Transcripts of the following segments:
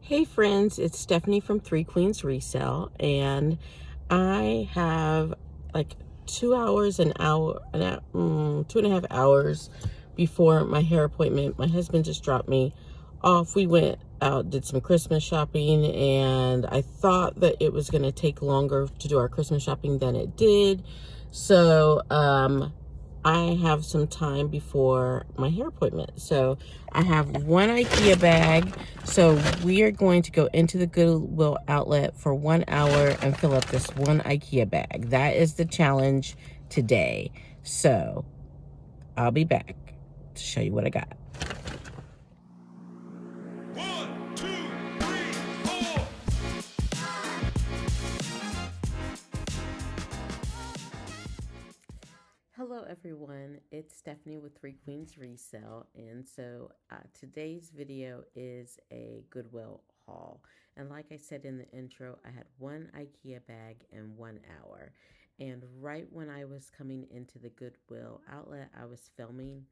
Hey friends, it's Stephanie from Three Queens Resell, and I have like 2 hours, 2.5 hours before my hair appointment. My husband just dropped me off. We went out, did some Christmas shopping, and I thought that it was going to take longer to do our Christmas shopping than it did. So, I have some time before my hair appointment. So I have one Ikea bag. So we are going to go into the Goodwill outlet for 1 hour and fill up this one Ikea bag. That is the challenge today. So I'll be back to show you what I got. 1, 2, 3, 4. Hello everyone, it's Stephanie with Three Queens Resell, and so today's video is a Goodwill haul. And like I said in the intro, I had one Ikea bag in 1 hour. And right when I was coming into the Goodwill outlet, I was filming,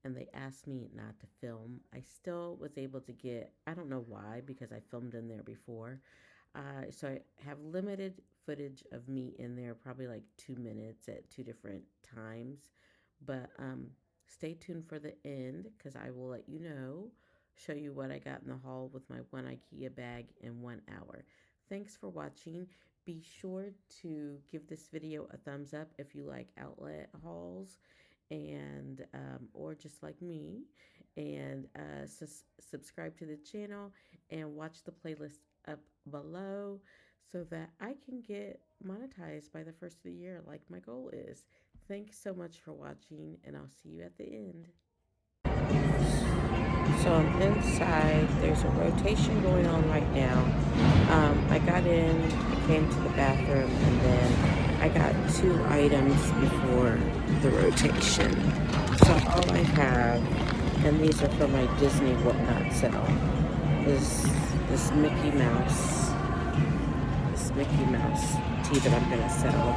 and they asked me not to film. I still was able to get, I don't know why, because I filmed in there before. So I have limited footage of me in there, probably like 2 minutes at two different times. But stay tuned for the end because I will let you know, show you what I got in the haul with my one Ikea bag in 1 hour. Thanks for watching. Be sure to give this video a thumbs up if you like outlet hauls and or just like me, and subscribe to the channel and watch the playlist up below so that I can get monetized by the first of the year like my goal is. Thanks so much for watching, and I'll see you at the end. So I'm inside. There's a rotation going on right now. I got in, I came to the bathroom, and then I got 2 items before the rotation. So all I have, and these are for my Disney Whatnot sale, is this Mickey Mouse tee that I'm gonna sell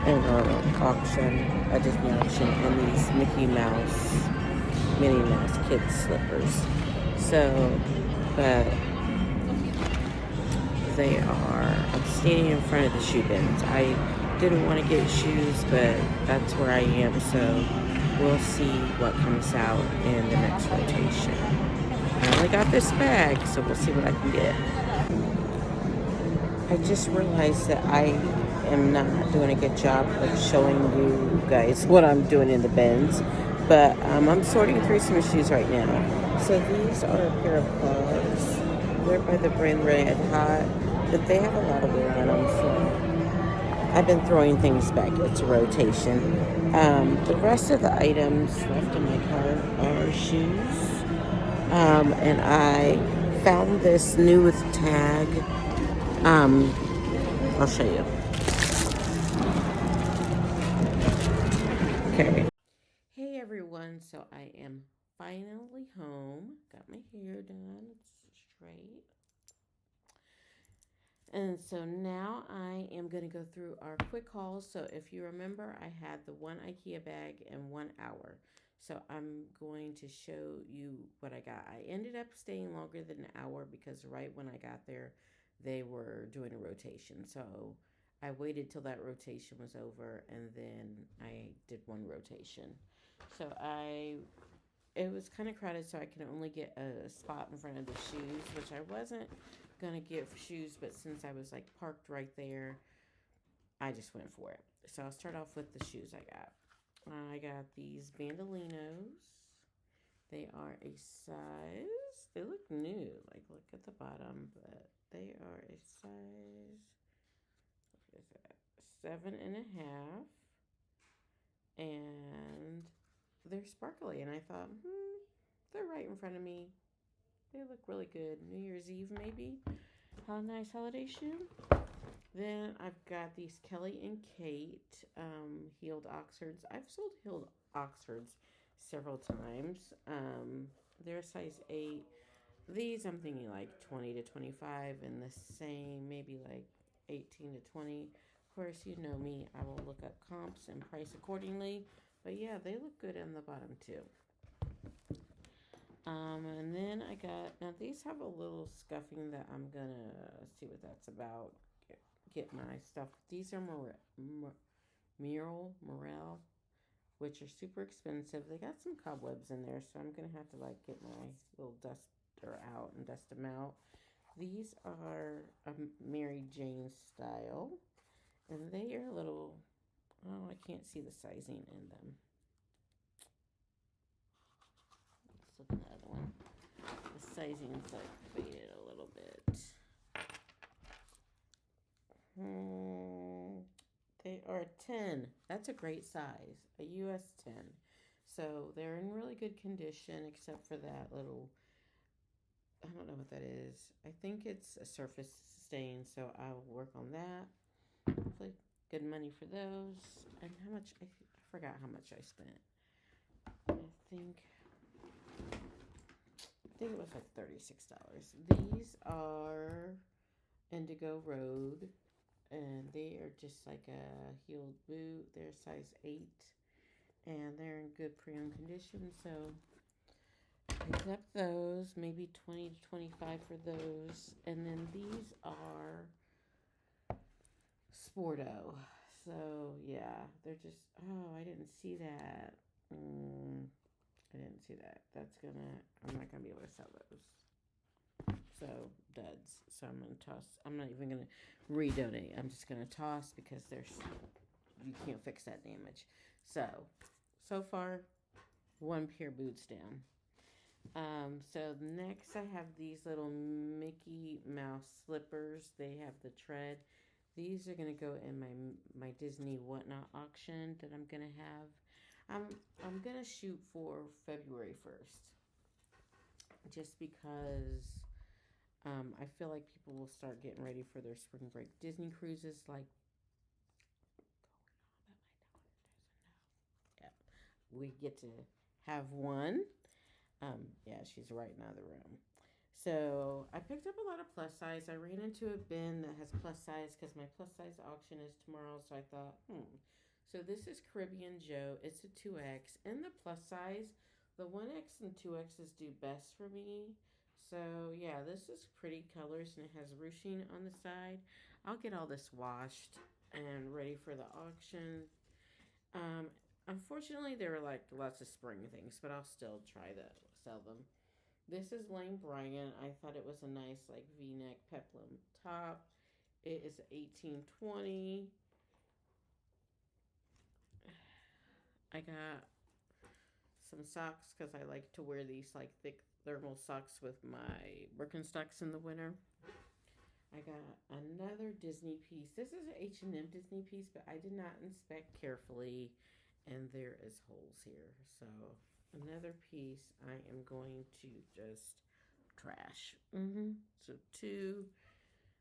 in an auction, a Disney auction, and these Minnie Mouse kids slippers. So, but they are, I'm standing in front of the shoe bins. I didn't want to get shoes, but that's where I am, so we'll see what comes out in the next rotation. I only got this bag, so we'll see what I can get. I just realized that I am not doing a good job of showing you guys what I'm doing in the bins, but I'm sorting through some shoes right now. So these are a pair of clogs. They're by the brand Red Hot, but they have a lot of wear on them, so I've been throwing things back. It's a rotation. The rest of the items left in my cart are shoes, and I found this new with tag. I'll show you. Okay. Hey everyone, so I am finally home. Got my hair done. It's straight. And so now I am going to go through our quick hauls. So if you remember, I had the one Ikea bag in 1 hour. So I'm going to show you what I got. I ended up staying longer than an hour because right when I got there, they were doing a rotation. So I waited till that rotation was over, and then I did one rotation. So it was kind of crowded, so I can only get a spot in front of the shoes, which I wasn't gonna get for shoes, but since I was like parked right there, I just went for it. So I'll start off with the shoes I got. I got these Bandolinos. They are a size, they look new, like look at the bottom, but they are a size, what is that, 7.5, and they're sparkly, and I thought, they're right in front of me. They look really good. New Year's Eve, maybe. How nice holiday shoe. Then I've got these Kelly and Kate heeled Oxfords. I've sold heeled Oxfords several times. They're a size 8. These I'm thinking like 20 to 25, and the same maybe like 18 to 20. Of course, you know me. I will look up comps and price accordingly. But yeah, they look good on the bottom too. And then I got, now these have a little scuffing that I'm gonna see what that's about. Get my stuff. These are Morel, which are super expensive. They got some cobwebs in there, so I'm gonna have to like get my little duster out and dust them out. These are Mary Jane style, and they are a little, oh, I can't see the sizing in them. Let's look at the other one. The sizing's like faded a little bit. They are a 10. That's a great size, a US 10. So they're in really good condition, except for that little, I don't know what that is. I think it's a surface stain, so I'll work on that. Hopefully, good money for those. And how much, I forgot how much I spent. I think it was like $36. These are Indigo Road, and they are just like a heeled boot. They're size 8, and they're in good pre-owned condition. So picked up those, maybe 20 to 25 for those. And then these are Sporto. So yeah, they're just, oh, I didn't see that. I didn't see that. I'm not gonna be able to sell those. So duds. So I'm gonna toss. I'm not even gonna redonate. I'm just gonna toss because you can't fix that damage. So far, one pair of boots down. So next I have these little Mickey Mouse slippers. They have the tread. These are gonna go in my Disney Whatnot auction that I'm gonna have. I'm gonna shoot for February 1st, just because I feel like people will start getting ready for their spring break. Disney cruises like yeah, we get to have one. Yeah, she's right in the other room. So I picked up a lot of plus size. I ran into a bin that has plus size because my plus size auction is tomorrow. So I thought, So this is Caribbean Joe. It's a 2X. And the plus size, the 1X and 2Xs do best for me. So yeah, this is pretty colors and it has ruching on the side. I'll get all this washed and ready for the auction. Um, Unfortunately, there are like lots of spring things, but I'll still try to sell them. This is Lane Bryant. I thought it was a nice like V-neck peplum top. It is 1820. I got some socks because I like to wear these like thick thermal socks with my Birkenstocks in the winter. I got another Disney piece. This is an H&M Disney piece, but I did not inspect carefully, and there is holes here. So another piece I am going to just trash. So two.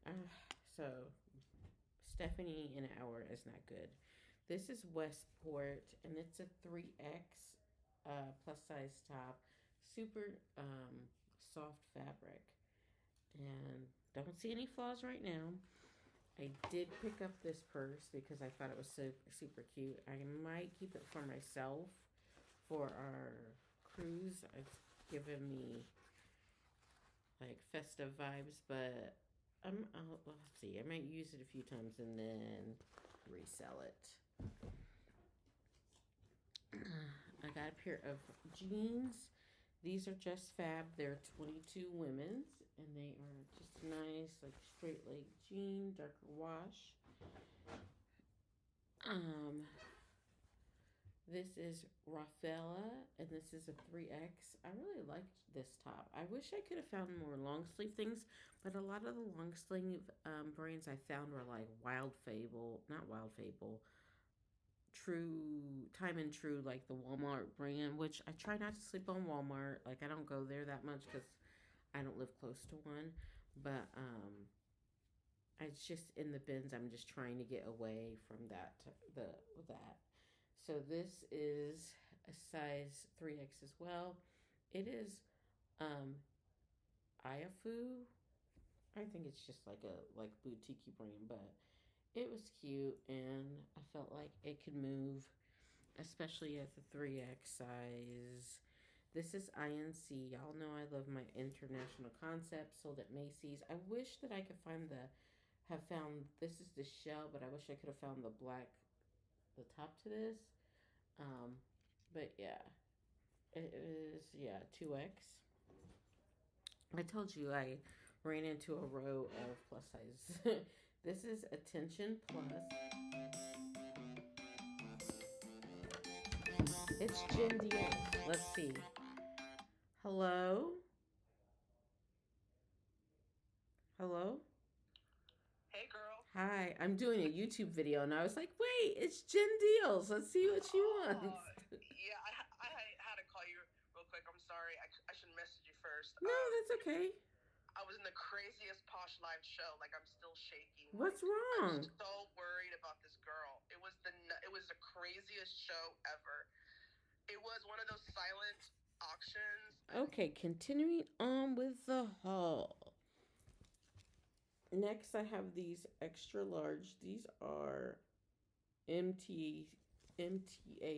Uh, so Stephanie in an hour is not good. This is Westport, and it's a 3X plus size top. Super soft fabric. And don't see any flaws right now. I did pick up this purse because I thought it was so super cute. I might keep it for myself for our cruise. It's given me like festive vibes, but let's see. I might use it a few times and then resell it. I got a pair of jeans. These are just fab. They're 22 women's, and they are just nice, like straight leg jean, darker wash. This is Rafaela, and this is a 3X. I really liked this top. I wish I could have found more long sleeve things, but a lot of the long sleeve brands I found were like not Wild Fable, True, Time and True, like the Walmart brand, which I try not to sleep on Walmart. Like I don't go there that much because I don't live close to one. But it's just in the bins. I'm just trying to get away from that. So this is a size 3X as well. It is Iafu. I think it's just like a boutique brand, but it was cute and I felt like it could move, especially at the 3X size. This is INC. Y'all know I love my international concepts. Sold at Macy's. I wish that I could have found, this is the shell, but I wish I could have found the top to this. Um, but yeah, it is, yeah, 2X. I told you I ran into a row of plus size. This is Attention Plus. It's Jen Diaz. Let's see. Hello? Hello? Hey, girl. Hi. I'm doing a YouTube video and I was like, wait, it's Jen Deals. Let's see what she wants. Yeah, I had to call you real quick. I'm sorry. I should message you first. No, that's okay. I was in the craziest Posh Live show. Like, I'm still shaking. What's I'm wrong? so worried about this girl. It was the craziest show ever. It was one of those silent auctions. Okay, continuing on with the haul. Next, I have these extra large. These are MTA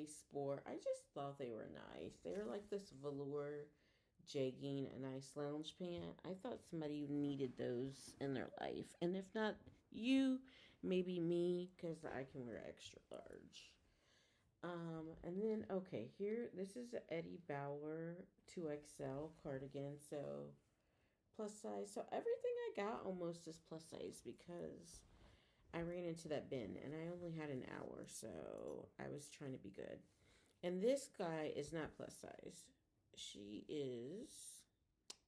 Sport. I just thought they were nice. They were like this velour jegging, a nice lounge pant. I thought somebody needed those in their life. And if not you, maybe me, because I can wear extra large. And then, okay, here, this is a Eddie Bauer 2XL cardigan. So, plus size. So, everything I got almost is plus size because I ran into that bin and I only had an hour. So, I was trying to be good. And this guy is not plus size. She is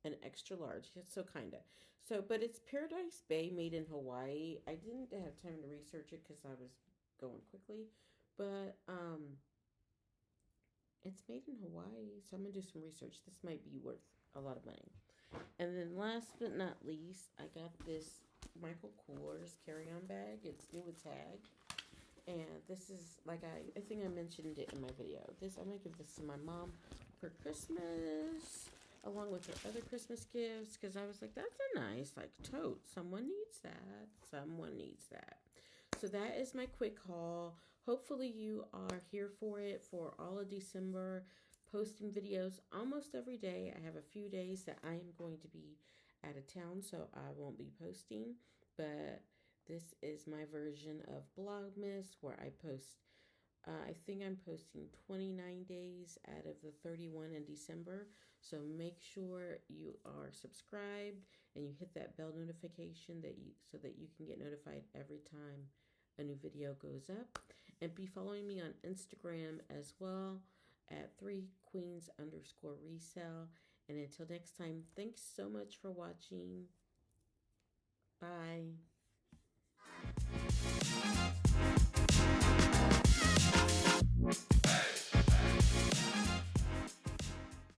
an extra large. So, kind of. So, but it's Paradise Bay made in Hawaii. I didn't have time to research it because I was going quickly. But it's made in Hawaii, so I'm gonna do some research. This might be worth a lot of money. And then last but not least, I got this Michael Kors carry-on bag. It's new with tag. And this is, like I think I mentioned it in my video. I'm gonna give this to my mom for Christmas, along with her other Christmas gifts, because I was like, that's a nice, like, tote. Someone needs that. Someone needs that. So that is my quick haul. Hopefully you are here for it for all of December, posting videos almost every day. I have a few days that I am going to be out of town, so I won't be posting. But this is my version of Vlogmas where I post, I think I'm posting 29 days out of the 31 in December. So make sure you are subscribed and you hit that bell notification so that you can get notified every time a new video goes up. And be following me on Instagram as well at 3queens_resell. And until next time, thanks so much for watching. Bye.